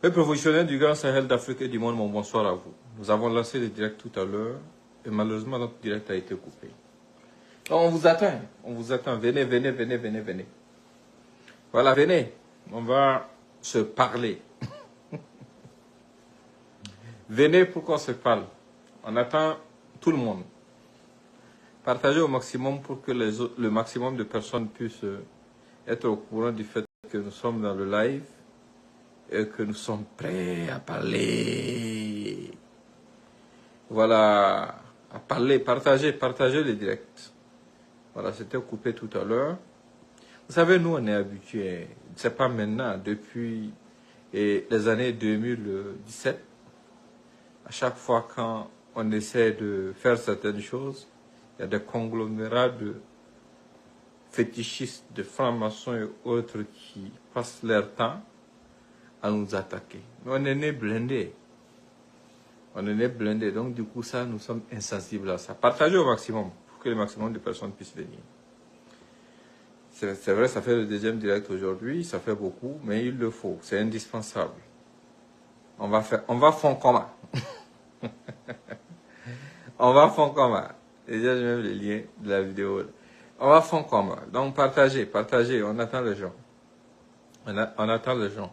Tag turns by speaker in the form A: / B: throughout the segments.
A: Les professionnels du Grand Sahel d'Afrique et du monde, mon bonsoir à vous. Nous avons lancé le direct tout à l'heure et malheureusement notre direct a été coupé. On vous attend, venez, venez, venez, venez, venez. Voilà, venez, on va se parler. Venez pour qu'on se parle. On attend tout le monde. Partagez au maximum pour que le maximum de personnes puissent être au courant du fait que nous sommes dans le live et que nous sommes prêts à parler. Voilà, à parler, partagez le direct. Voilà, c'était coupé tout à l'heure. Vous savez, nous, on est habitués, c'est pas maintenant, depuis les années 2017, à chaque fois quand on essaie de faire certaines choses, il y a des conglomérats de fétichistes, de francs-maçons et autres qui passent leur temps à nous attaquer. Mais on est né blindés. On est né blindés. Donc, du coup, ça, nous sommes insensibles à ça. Partagez au maximum pour que le maximum de personnes puissent venir. C'est vrai, ça fait le deuxième direct aujourd'hui. Ça fait beaucoup, mais il le faut. C'est indispensable. On va fond commun. On va fond commun. Déjà, j'ai même le lien de la vidéo. On va fond commun. Donc, partagez. On attend les gens. On attend les gens.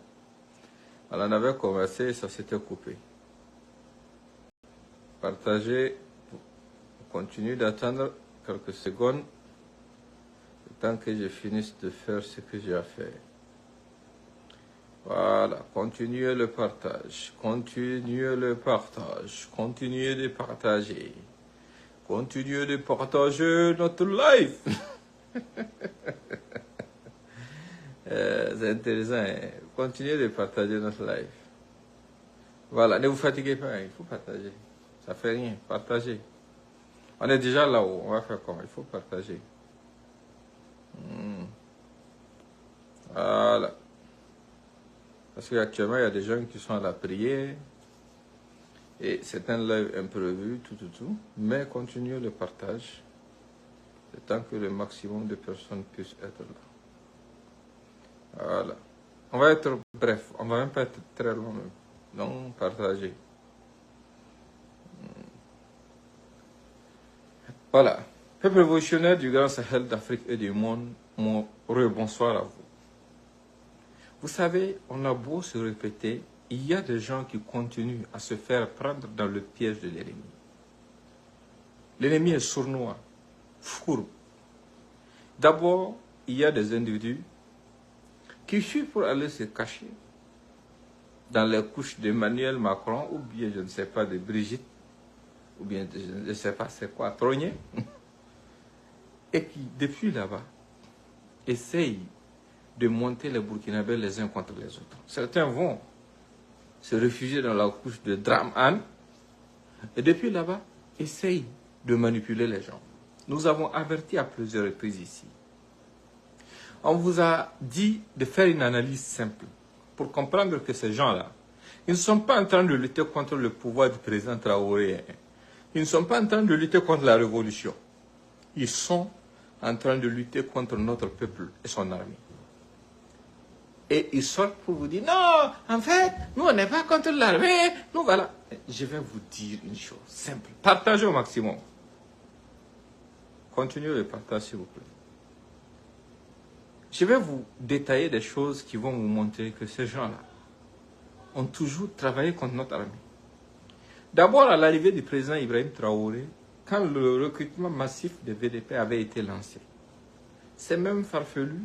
A: On en avait conversé et ça s'était coupé. Partagez. On continue d'attendre quelques secondes. Le temps que je finisse de faire ce que j'ai à faire. Voilà. Continuez le partage. Continuez de partager. Continuez de partager notre live. C'est intéressant. Hein? Continuez de partager notre live. Voilà, ne vous fatiguez pas, hein? Il faut partager. Ça fait rien, partagez. On est déjà là-haut, on va faire comment? Il faut partager. Voilà. Parce qu'actuellement, il y a des gens qui sont à la prière. Et c'est un live imprévu, tout. Mais continuez le partage. Le temps que le maximum de personnes puissent être là. Voilà. On va être bref, on va même pas être très long même. Donc, partagez. Voilà. Peuple révolutionnaire du Grand Sahel d'Afrique et du monde, mon bonsoir à vous. Vous savez, on a beau se répéter, il y a des gens qui continuent à se faire prendre dans le piège de l'ennemi. L'ennemi est sournois, fourbe. D'abord, il y a des individus qui fuient pour aller se cacher dans les couches d'Emmanuel Macron, ou bien, je ne sais pas, de Brigitte, ou bien, je ne sais pas c'est quoi, Trogné, et qui, depuis là-bas, essayent de monter les Burkinabés les uns contre les autres. Certains vont se réfugier dans la couche de Dramane, et depuis là-bas, essayent de manipuler les gens. Nous avons averti à plusieurs reprises ici. On vous a dit de faire une analyse simple pour comprendre que ces gens-là, ils ne sont pas en train de lutter contre le pouvoir du président Traoré. Ils ne sont pas en train de lutter contre la révolution. Ils sont en train de lutter contre notre peuple et son armée. Et ils sortent pour vous dire, non, en fait, nous on n'est pas contre l'armée, nous voilà. Je vais vous dire une chose simple. Partagez au maximum. Continuez le partage, s'il vous plaît. Je vais vous détailler des choses qui vont vous montrer que ces gens-là ont toujours travaillé contre notre armée. D'abord, à l'arrivée du président Ibrahim Traoré, quand le recrutement massif des VDP avait été lancé, ces mêmes farfelus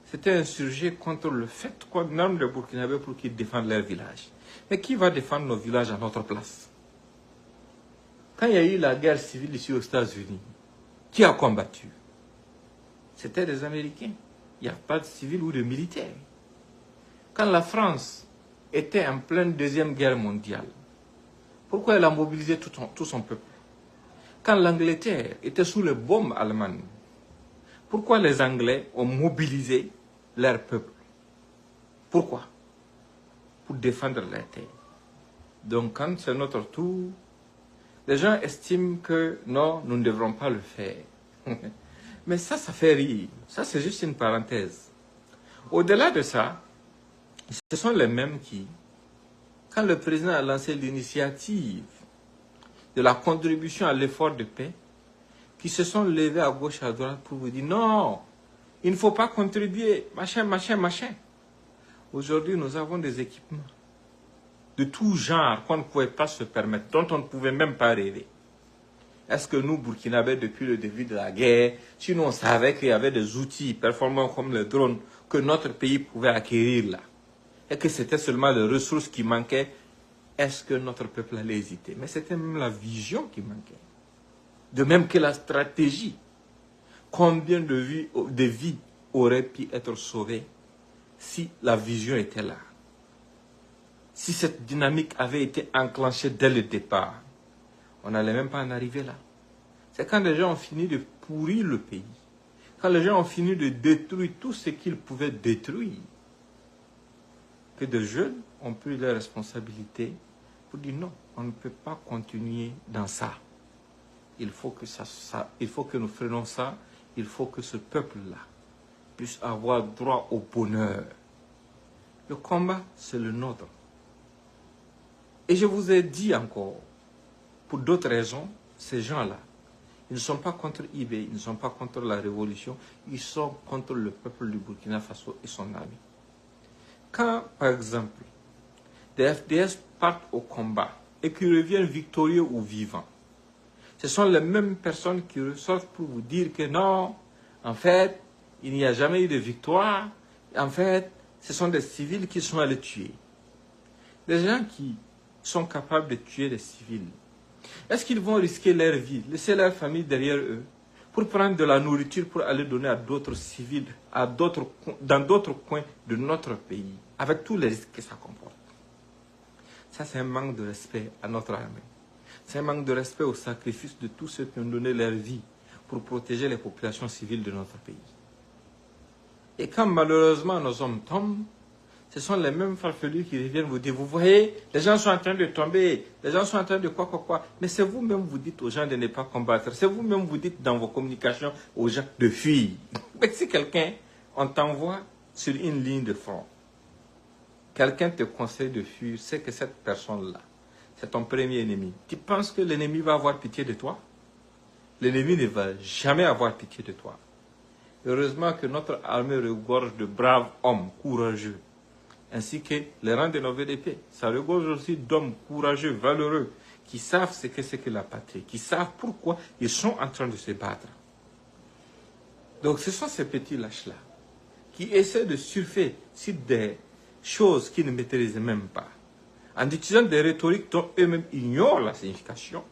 A: s'étaient insurgés contre le fait qu'on arme les Burkinabés pour qu'ils défendent leur village. Mais qui va défendre nos villages à notre place? Quand il y a eu la guerre civile ici aux États-Unis, qui a combattu? C'était des Américains. Il n'y a pas de civils ou de militaires. Quand la France était en pleine Deuxième Guerre mondiale, pourquoi elle a mobilisé tout son peuple? Quand l'Angleterre était sous les bombes allemandes, pourquoi les Anglais ont mobilisé leur peuple? Pourquoi? Pour défendre la terre. Donc quand c'est notre tour, les gens estiment que non, nous ne devrons pas le faire. Mais ça fait rire. Ça, c'est juste une parenthèse. Au-delà de ça, Ce sont les mêmes qui, quand le président a lancé l'initiative de la contribution à l'effort de paix, qui se sont levés à gauche et à droite pour vous dire non, il ne faut pas contribuer, machin, machin, machin. Aujourd'hui, nous avons des équipements de tout genre qu'on ne pouvait pas se permettre, dont on ne pouvait même pas rêver. Est-ce que nous, Burkinabés, depuis le début de la guerre, si nous on savait qu'il y avait des outils performants comme les drones que notre pays pouvait acquérir là, et que c'était seulement les ressources qui manquaient, est-ce que notre peuple allait hésiter? Mais c'était même la vision qui manquait. De même que la stratégie. Combien de vies auraient pu être sauvées si la vision était là? Si cette dynamique avait été enclenchée dès le départ, on n'allait même pas en arriver là. C'est quand les gens ont fini de pourrir le pays, quand les gens ont fini de détruire tout ce qu'ils pouvaient détruire, que de jeunes ont pris leurs responsabilités pour dire non, on ne peut pas continuer dans ça. Il faut que nous freinons ça. Il faut que ce peuple-là puisse avoir droit au bonheur. Le combat, c'est le nôtre. Et je vous ai dit encore, pour d'autres raisons, ces gens-là, ils ne sont pas contre IB, ils ne sont pas contre la révolution, ils sont contre le peuple du Burkina Faso et son armée. Quand, par exemple, des FDS partent au combat et qu'ils reviennent victorieux ou vivants, ce sont les mêmes personnes qui ressortent pour vous dire que non, en fait, il n'y a jamais eu de victoire. En fait, ce sont des civils qui sont allés tuer. Les gens qui sont capables de tuer des civils, est-ce qu'ils vont risquer leur vie, laisser leur famille derrière eux, pour prendre de la nourriture pour aller donner à d'autres civils, dans d'autres coins de notre pays, avec tous les risques que ça comporte? Ça, c'est un manque de respect à notre armée. C'est un manque de respect au sacrifice de tous ceux qui ont donné leur vie pour protéger les populations civiles de notre pays. Et quand malheureusement nos hommes tombent, ce sont les mêmes farfelus qui reviennent vous dire, vous voyez, les gens sont en train de tomber, les gens sont en train de quoi. Mais c'est vous-même vous dites aux gens de ne pas combattre. C'est vous-même vous dites dans vos communications aux gens de fuir. Mais si quelqu'un, on t'envoie sur une ligne de front, quelqu'un te conseille de fuir, c'est que cette personne-là, c'est ton premier ennemi. Tu penses que l'ennemi va avoir pitié de toi? L'ennemi ne va jamais avoir pitié de toi. Heureusement que notre armée regorge de braves hommes courageux, ainsi que les rangs de nos VDP. Ça regorge aussi d'hommes courageux, valeureux, qui savent ce que c'est que la patrie, qui savent pourquoi ils sont en train de se battre. Donc ce sont ces petits lâches-là qui essaient de surfer sur des choses qu'ils ne maîtrisent même pas, en utilisant des rhétoriques dont eux-mêmes ignorent la signification,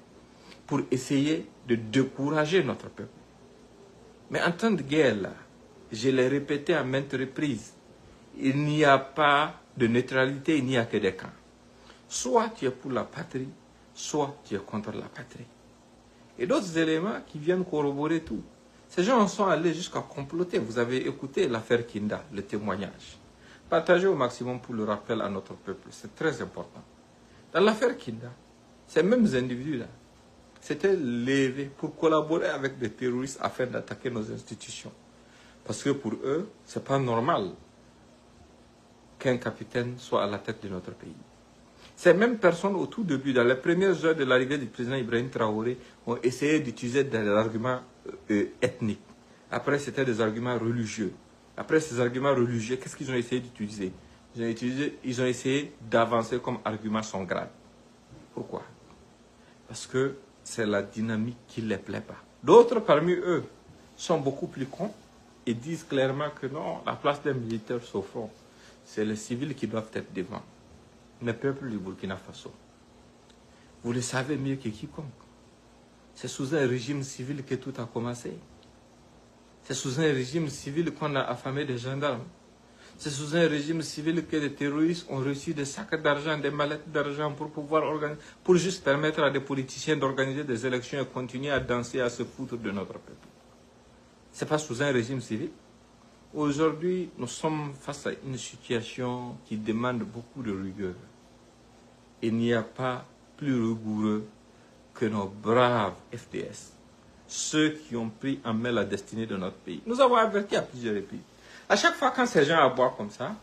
A: pour essayer de décourager notre peuple. Mais en temps de guerre, là, je l'ai répété à maintes reprises, il n'y a pas de neutralité, il n'y a que des camps. Soit tu es pour la patrie, soit tu es contre la patrie. Et d'autres éléments qui viennent corroborer tout. Ces gens sont allés jusqu'à comploter. Vous avez écouté l'affaire Kinda, le témoignage. Partagez au maximum pour le rappel à notre peuple, c'est très important. Dans l'affaire Kinda, ces mêmes individus-là s'étaient levés pour collaborer avec des terroristes afin d'attaquer nos institutions. Parce que pour eux, ce n'est pas normal qu'un capitaine soit à la tête de notre pays. Ces mêmes personnes, au tout début, dans les premières heures de l'arrivée du président Ibrahim Traoré, ont essayé d'utiliser des arguments ethniques. Après, c'était des arguments religieux. Après ces arguments religieux, qu'est-ce qu'ils ont essayé d'utiliser? Ils ont essayé d'avancer comme argument son grade. Pourquoi? Parce que c'est la dynamique qui ne les plaît pas. D'autres parmi eux sont beaucoup plus cons et disent clairement que non, la place des militaires au front, c'est les civils qui doivent être devant. Le peuple du Burkina Faso. Vous le savez mieux que quiconque. C'est sous un régime civil que tout a commencé. C'est sous un régime civil qu'on a affamé des gendarmes. C'est sous un régime civil que les terroristes ont reçu des sacs d'argent, des mallettes d'argent pour pouvoir organiser, pour juste permettre à des politiciens d'organiser des élections et continuer à danser, à se foutre de notre peuple. Ce n'est pas sous un régime civil. Aujourd'hui, nous sommes face à une situation qui demande beaucoup de rigueur. Il n'y a pas plus rigoureux que nos braves FDS, ceux qui ont pris en main la destinée de notre pays. Nous avons averti à plusieurs reprises. À chaque fois quand ces gens aboient comme ça,